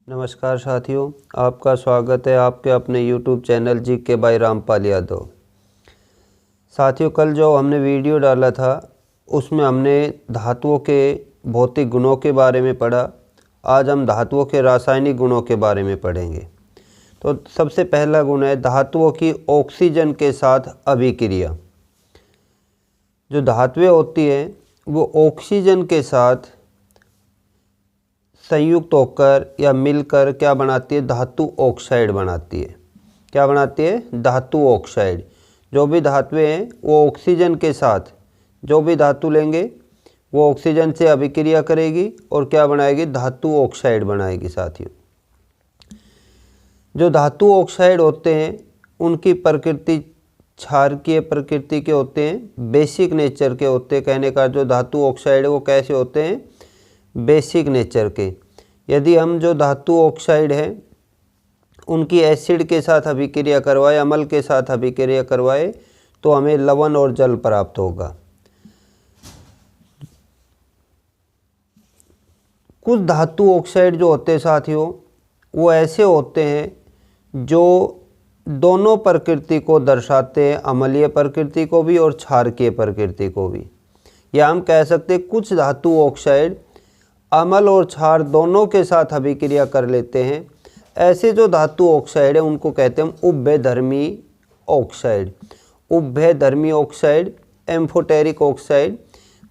नमस्कार साथियों, आपका स्वागत है आपके अपने YouTube channel GK by Rampal Yadav. साथियों, कल जो हमने वीडियो डाला था उसमें हमने धातुओं के भौतिक गुणों के बारे में पढ़ा। आज हम धातुओं के रासायनिक गुणों के बारे में पढ़ेंगे। तो सबसे पहला गुण है धातुओं की ऑक्सीजन के साथ अभिक्रिया। जो धातुएं होती हैं वो ऑक्सीजन के साथ संयुक्त होकर या मिलकर क्या बनाती है? धातु ऑक्साइड बनाती है। क्या बनाती है? धातु ऑक्साइड। जो भी धातुएं हैं वो ऑक्सीजन के साथ, जो भी धातु लेंगे वो ऑक्सीजन से अभिक्रिया करेगी और क्या बनाएगी? धातु ऑक्साइड बनाएगी। साथियों, जो धातु ऑक्साइड होते हैं उनकी प्रकृति क्षारकीय प्रकृति के होते हैं, बेसिक नेचर के होते हैं। कहने का जो धातु ऑक्साइड है वो कैसे होते हैं? बेसिक नेचर के। यदि हम जो धातु ऑक्साइड है उनकी एसिड के साथ अभिक्रिया करवाए, अम्ल के साथ अभिक्रिया करवाए तो हमें लवण और जल प्राप्त होगा। कुछ धातु ऑक्साइड जो होते हैं साथियों वो ऐसे होते हैं जो दोनों प्रकृति को दर्शाते हैं, अम्लीय प्रकृति को भी और क्षारकीय प्रकृति को भी। या हम कह सकते हैं कुछ धातु ऑक्साइड अम्ल और क्षार दोनों के साथ अभिक्रिया कर लेते हैं। ऐसे जो धातु ऑक्साइड है उनको कहते हैं हम उभयधर्मी ऑक्साइड। उभयधर्मी ऑक्साइड, एम्फोटेरिक ऑक्साइड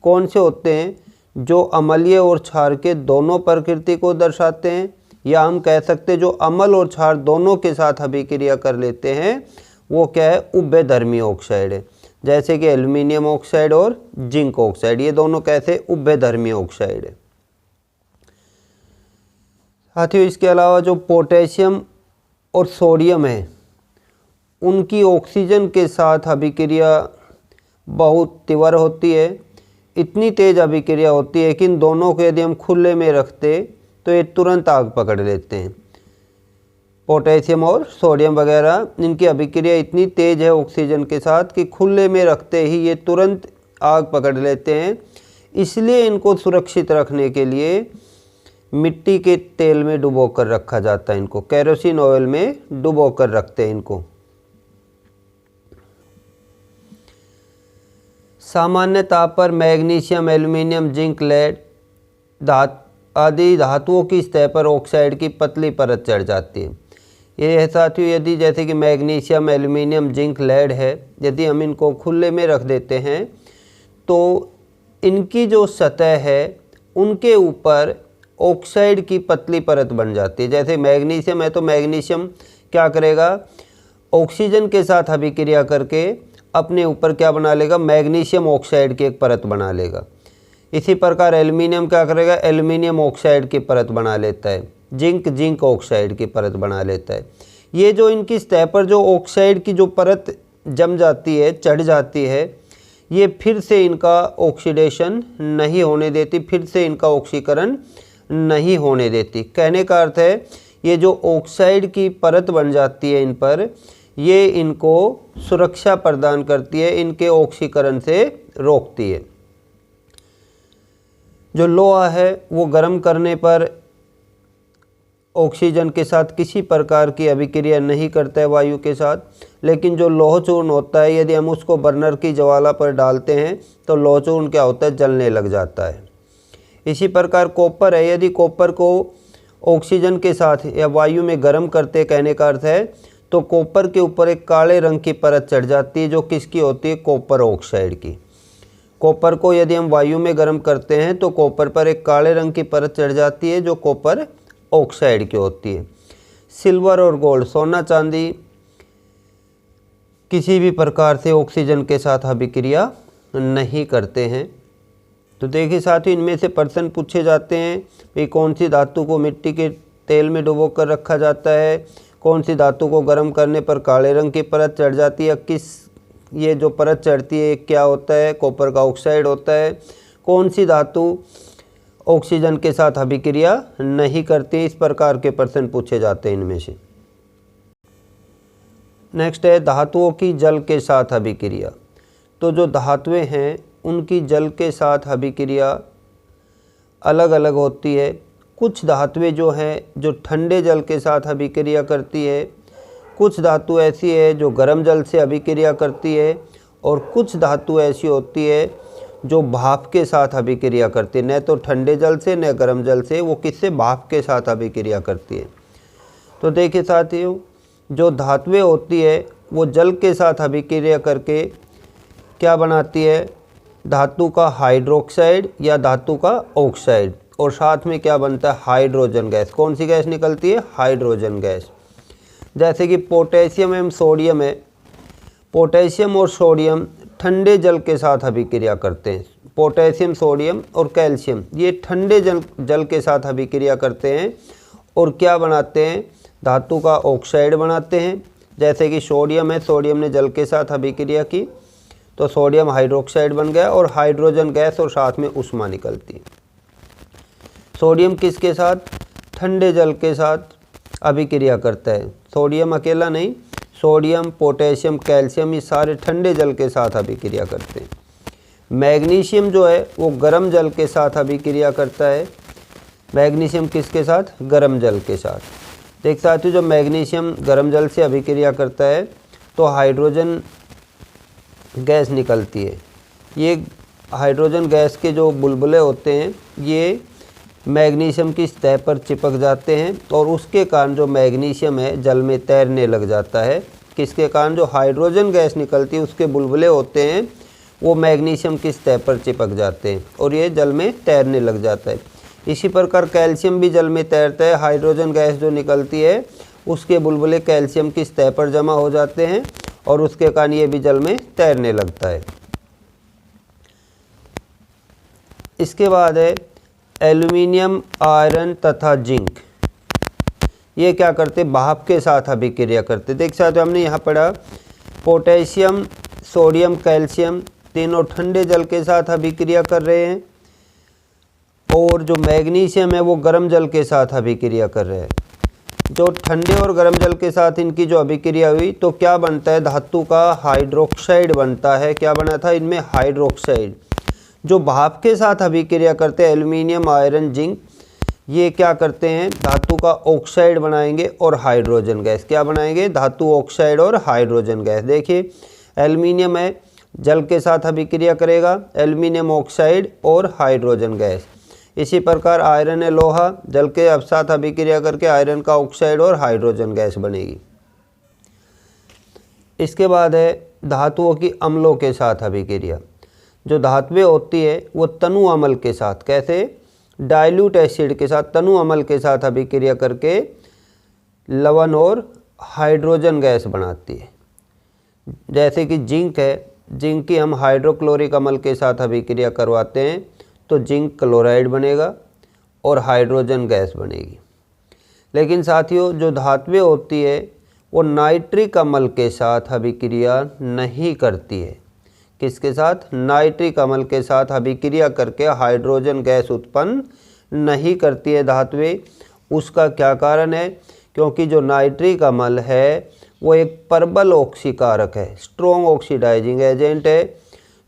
कौन से होते हैं? जो अम्लीय और क्षार के दोनों प्रकृति को दर्शाते हैं, या हम कह सकते हैं जो अम्ल और क्षार दोनों के साथ अभिक्रिया कर लेते हैं वो क्या है? उभयधर्मी ऑक्साइड है। जैसे कि एल्युमिनियम ऑक्साइड और जिंक ऑक्साइड, ये दोनों कैसे? उभयधर्मी ऑक्साइड है। साथियों, इसके अलावा जो पोटेशियम और सोडियम है उनकी ऑक्सीजन के साथ अभिक्रिया बहुत तीव्र होती है। इतनी तेज अभिक्रिया होती है कि इन दोनों को यदि हम खुले में रखते तो ये तुरंत आग पकड़ लेते हैं। पोटेशियम और सोडियम वगैरह इनकी अभिक्रिया इतनी तेज है ऑक्सीजन के साथ कि खुले में रखते ही ये तुरंत आग पकड़ लेते हैं। इसलिए इनको सुरक्षित रखने के लिए मिट्टी के तेल में डुबो कर रखा जाता है। इनको केरोसिन ऑयल में डुबो कर रखते हैं इनको। सामान्य ताप पर मैग्नीशियम, एल्युमिनियम, जिंक, लेड आदि धातुओं की सतह पर ऑक्साइड की पतली परत चढ़ जाती है। ये है साथियों, यदि जैसे कि मैग्नीशियम, एल्युमिनियम, जिंक, लेड है, यदि हम इनको खुले में रख देते हैं तो इनकी जो सतह है उनके ऊपर ऑक्साइड की पतली परत बन जाती है। जैसे मैग्नीशियम है तो मैग्नीशियम क्या करेगा? ऑक्सीजन के साथ अभिक्रिया करके अपने ऊपर क्या बना लेगा? मैग्नीशियम ऑक्साइड की एक परत बना लेगा। इसी प्रकार एल्युमिनियम क्या करेगा? एल्युमिनियम ऑक्साइड की परत बना लेता है। जिंक, जिंक ऑक्साइड की परत बना लेता है। ये जो इनकी सतह पर जो ऑक्साइड की जो परत जम जाती है, चढ़ जाती है, ये फिर से इनका ऑक्सीडेशन नहीं होने देती, फिर से इनका ऑक्सीकरण नहीं होने देती। कहने का अर्थ है ये जो ऑक्साइड की परत बन जाती है इन पर, ये इनको सुरक्षा प्रदान करती है, इनके ऑक्सीकरण से रोकती है। जो लोहा है वो गर्म करने पर ऑक्सीजन के साथ किसी प्रकार की अभिक्रिया नहीं करता है वायु के साथ, लेकिन जो लौह चूर्ण होता है यदि हम उसको बर्नर की ज्वाला पर डालते हैं तो लौह चूर्ण क्या होता है? जलने लग जाता है। इसी प्रकार कॉपर है, यदि कॉपर को ऑक्सीजन के साथ या वायु में गर्म करते, कहने का अर्थ है, तो कॉपर के ऊपर एक काले रंग की परत चढ़ जाती है जो किसकी होती है? कॉपर ऑक्साइड की। कॉपर को यदि हम वायु में गर्म करते हैं तो कॉपर पर एक काले रंग की परत चढ़ जाती है जो कॉपर ऑक्साइड की होती है। सिल्वर और गोल्ड, सोना चांदी किसी भी प्रकार से ऑक्सीजन के साथ अभिक्रिया नहीं करते हैं। तो देखिए साथियों, इनमें से प्रश्न पूछे जाते हैं कि कौन सी धातु को मिट्टी के तेल में डुबो कर रखा जाता है, कौन सी धातु को गर्म करने पर काले रंग की परत चढ़ जाती है, किस ये जो परत चढ़ती है क्या होता है? कॉपर का ऑक्साइड होता है। कौन सी धातु ऑक्सीजन के साथ अभिक्रिया नहीं करती? इस प्रकार के प्रश्न पूछे जाते हैं इनमें से। नेक्स्ट है धातुओं की जल के साथ अभिक्रिया। तो जो धातुएं हैं उनकी जल के साथ अभिक्रिया अलग अलग होती है कुछ धातुएं जो हैं जो ठंडे जल के साथ अभिक्रिया करती है, कुछ धातु ऐसी है जो गर्म जल से अभिक्रिया करती है, और कुछ धातु ऐसी होती है जो भाप के साथ अभिक्रिया करती है, न तो ठंडे जल से न गर्म जल से, वो किससे, भाप के साथ अभिक्रिया करती है। तो देखिए साथियों, जो धातुएं होती है वो जल के साथ अभिक्रिया करके क्या बनाती है, धातु का हाइड्रोक्साइड या धातु का ऑक्साइड, और साथ में क्या बनता है, हाइड्रोजन गैस। कौन सी गैस निकलती है, हाइड्रोजन गैस। जैसे कि पोटेशियम एवं सोडियम है, पोटेशियम और सोडियम ठंडे जल के साथ अभिक्रिया करते हैं। पोटेशियम, सोडियम और कैल्शियम ये ठंडे जल के साथ अभिक्रिया करते हैं और क्या बनाते हैं, धातु का ऑक्साइड बनाते हैं। जैसे कि सोडियम है, सोडियम ने जल के साथ अभिक्रिया की तो सोडियम हाइड्रोक्साइड बन गया और हाइड्रोजन गैस और साथ में ऊष्मा निकलती है। सोडियम किसके साथ, ठंडे जल के साथ अभिक्रिया करता है। सोडियम अकेला नहीं, सोडियम, पोटेशियम, कैल्शियम ये सारे ठंडे जल के साथ अभिक्रिया करते हैं। मैग्नीशियम जो है वो गर्म जल के साथ अभिक्रिया करता है। मैग्नीशियम किसके साथ, गर्म जल के साथ। देख सकते हो, जब मैग्नीशियम गर्म जल से अभिक्रिया करता है तो हाइड्रोजन गैस निकलती है। ये हाइड्रोजन गैस के जो बुलबुले होते हैं ये मैग्नीशियम की सतह पर चिपक जाते हैं और उसके कारण जो मैग्नीशियम है जल में तैरने लग जाता है। किसके कारण, जो हाइड्रोजन गैस निकलती है उसके बुलबुले होते हैं वो मैग्नीशियम की सतह पर चिपक जाते हैं और ये जल में तैरने लग जाता है। इसी प्रकार कैल्शियम भी जल में तैरता है। हाइड्रोजन गैस जो निकलती है उसके बुलबुले कैल्शियम की सतह पर जमा हो जाते हैं और उसके कारण ये भी जल में तैरने लगता है। इसके बाद है एल्यूमिनियम, आयरन तथा जिंक। ये क्या करते, भाप के साथ अभिक्रिया करते। देख सकते हो, हमने यहाँ पढ़ा पोटेशियम, सोडियम, कैल्शियम तीनों ठंडे जल के साथ अभिक्रिया कर रहे हैं और जो मैग्नीशियम है वो गर्म जल के साथ अभिक्रिया कर रहे हैं। जो ठंडे और गर्म जल के साथ इनकी जो अभिक्रिया हुई तो क्या बनता है, धातु का हाइड्रोक्साइड बनता है। क्या बना था इनमें, हाइड्रोक्साइड। जो भाप के साथ अभिक्रिया करते हैं एल्यूमिनियम, आयरन, जिंक, ये क्या करते हैं, धातु का ऑक्साइड बनाएंगे और हाइड्रोजन गैस। क्या बनाएंगे, धातु ऑक्साइड और हाइड्रोजन गैस। देखिए एल्यूमिनियम है, जल के साथ अभिक्रिया करेगा, एल्यूमिनियम ऑक्साइड और हाइड्रोजन गैस। इसी प्रकार आयरन है, लोहा, जल के साथ अभिक्रिया करके आयरन का ऑक्साइड और हाइड्रोजन गैस बनेगी। इसके बाद है धातुओं की अम्लों के साथ अभिक्रिया। जो धातुएं होती है वो तनु अम्ल के साथ, कैसे, डाइल्यूट एसिड के साथ, तनु अम्ल के साथ अभिक्रिया करके लवण और हाइड्रोजन गैस बनाती है। जैसे कि जिंक है, जिंक की हम हाइड्रोक्लोरिक अम्ल के साथ अभिक्रिया करवाते हैं तो जिंक क्लोराइड बनेगा और हाइड्रोजन गैस बनेगी। लेकिन साथियों जो धातुएं होती है वो नाइट्रिक अम्ल के साथ अभिक्रिया नहीं करती है। किसके साथ, नाइट्रिक अम्ल के साथ अभिक्रिया करके हाइड्रोजन गैस उत्पन्न नहीं करती है धातुएं। उसका क्या कारण है, क्योंकि जो नाइट्रिक अम्ल है वो एक प्रबल ऑक्सीकारक है, स्ट्रॉन्ग ऑक्सीडाइजिंग एजेंट है।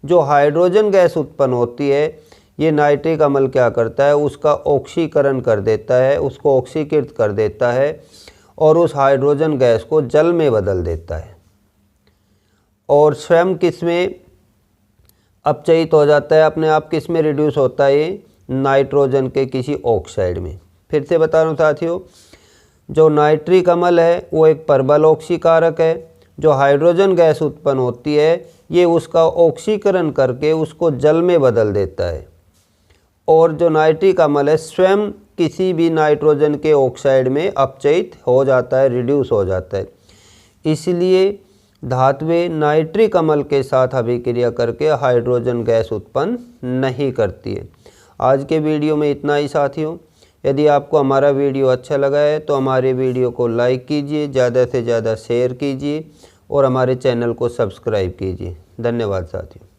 जो हाइड्रोजन गैस उत्पन्न होती है ये नाइट्रिक अम्ल क्या करता है, उसका ऑक्सीकरण कर देता है, उसको ऑक्सीकृत कर देता है और उस हाइड्रोजन गैस को जल में बदल देता है और स्वयं किसमें अपचयित हो जाता है, अपने आप किस में रिड्यूस होता है, ये नाइट्रोजन के किसी ऑक्साइड में। फिर से बता रहा हूँ साथियों, जो नाइट्रिक अम्ल है वो एक प्रबल ऑक्सीकारक है। जो हाइड्रोजन गैस उत्पन्न होती है ये उसका ऑक्सीकरण करके उसको जल में बदल देता है और जो नाइट्रिक अम्ल है स्वयं किसी भी नाइट्रोजन के ऑक्साइड में अपचयित हो जाता है, रिड्यूस हो जाता है। इसलिए धातुएं नाइट्रिक अम्ल के साथ अभिक्रिया करके हाइड्रोजन गैस उत्पन्न नहीं करती है। आज के वीडियो में इतना ही साथियों। यदि आपको हमारा वीडियो अच्छा लगा है तो हमारे वीडियो को लाइक कीजिए, ज़्यादा से ज़्यादा शेयर कीजिए और हमारे चैनल को सब्सक्राइब कीजिए। धन्यवाद साथियों।